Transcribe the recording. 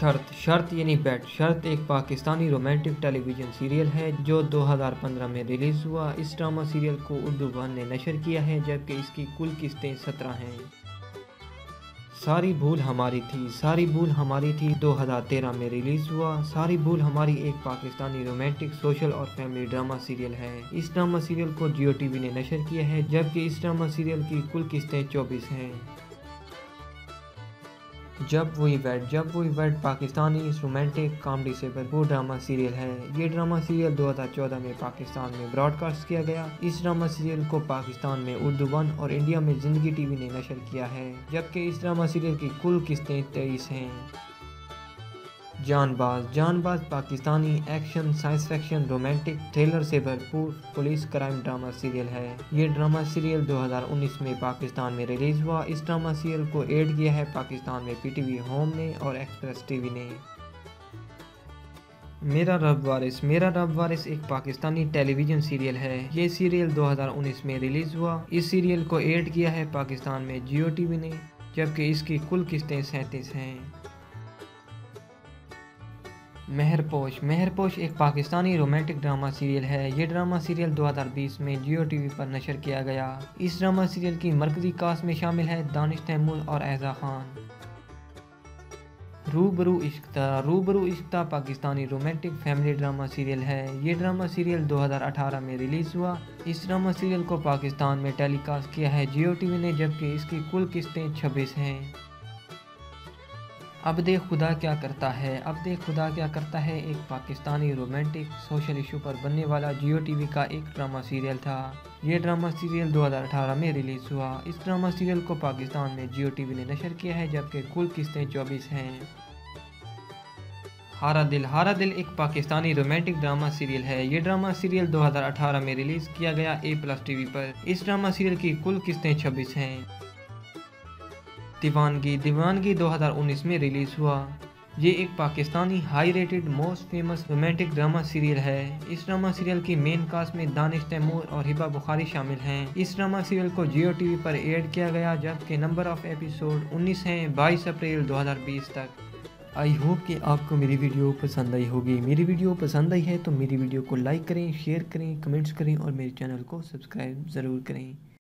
शर्त शर्त यानी बेट। शर्त एक पाकिस्तानी रोमांटिक टेलीविज़न सीरियल है जो 2015 में रिलीज़ हुआ। इस ड्रामा सीरियल को उर्दू वन ने नशर किया है, जबकि इसकी कुल किस्तें 17 हैं। सारी भूल हमारी थी। सारी भूल हमारी थी 2013 में रिलीज़ हुआ। सारी भूल हमारी एक पाकिस्तानी रोमांटिक, सोशल और फैमिली ड्रामा सीरियल है। इस ड्रामा सीरियल को जियो टीवी ने नशर किया है, जबकि इस ड्रामा सीरियल की कुल किस्तें 24 हैं। जब वही वेड पाकिस्तानी रोमांटिक कॉमेडी से भरपूर ड्रामा सीरियल है। ये ड्रामा सीरियल 2014 में पाकिस्तान में ब्रॉडकास्ट किया गया। इस ड्रामा सीरियल को पाकिस्तान में उर्दू वन और इंडिया में जिंदगी टीवी ने नशर किया है, जबकि इस ड्रामा सीरियल की कुल किस्तें 23 हैं। जानबाज Pakistani action, science fiction, romantic thriller से भरपूर पुलिस क्राइम ड्रामा सीरियल है। ये ड्रामा सीरियल 2019 में पाकिस्तान में रिलीज़ हुआ। इस ड्रामा सीरियल को एड किया है पाकिस्तान में पीटीवी होम ने और एक्सप्रेस टीवी ने। मेरा रब वारिस एक पाकिस्तानी टेलीविज़न सीरियल है। ये सीरियल 2019 में रिलीज़ हुआ। इस सीरियल को एड किया है पाकिस्तान में जियो टीवी ने, जबकि इसकी कुल किस्तें 37 हैं। मेहरपोश एक पाकिस्तानी रोमांटिक ड्रामा सीरियल है। ये ड्रामा सीरियल 2020 में जियो टीवी पर नशर किया गया। इस ड्रामा सीरियल की मरकजी कास्ट में शामिल है दानिश तैमूर और ऐज़ा खान। रूबरू इश्क़ Pakistani romantic family drama serial है। ये ड्रामा सीरियल 2018 में रिलीज़ हुआ। इस ड्रामा सीरियल को पाकिस्तान में टेलीकास्ट किया है जियो टीवी ने, जबकि इसकी कुल किस्तें 26 हैं। अब देख खुदा क्या करता है एक पाकिस्तानी रोमांटिक सोशल इशू पर बनने वाला जियो टीवी का एक ड्रामा सीरियल था। ये ड्रामा सीरियल 2018 में रिलीज़ हुआ। इस ड्रामा सीरियल को पाकिस्तान में जियो टीवी ने नशर किया है, जबकि कुल किस्तें 24 हैं। हारा दिल एक पाकिस्तानी रोमांटिक ड्रामा सीरियल है। ये ड्रामा सीरियल 2018 में रिलीज़ किया गया A+ टीवी पर। इस ड्रामा सीरियल की कुल किस्तें 26 हैं। दीवानगी 2019 में रिलीज़ हुआ। ये एक Pakistani high rated most famous romantic drama serial है। इस ड्रामा सीरियल की मेन कास्ट में दानिश तैमूर और हिबा बुखारी शामिल हैं। इस ड्रामा सीरियल को जियो टीवी पर एड किया गया, जबकि नंबर ऑफ एपिसोड 19 हैं 22 अप्रैल 2020 तक। आई होप कि आपको मेरी वीडियो पसंद आई होगी। मेरी वीडियो पसंद आई है तो मेरी वीडियो को लाइक करें, शेयर करें, कमेंट्स करें और मेरे चैनल को सब्सक्राइब ज़रूर करें।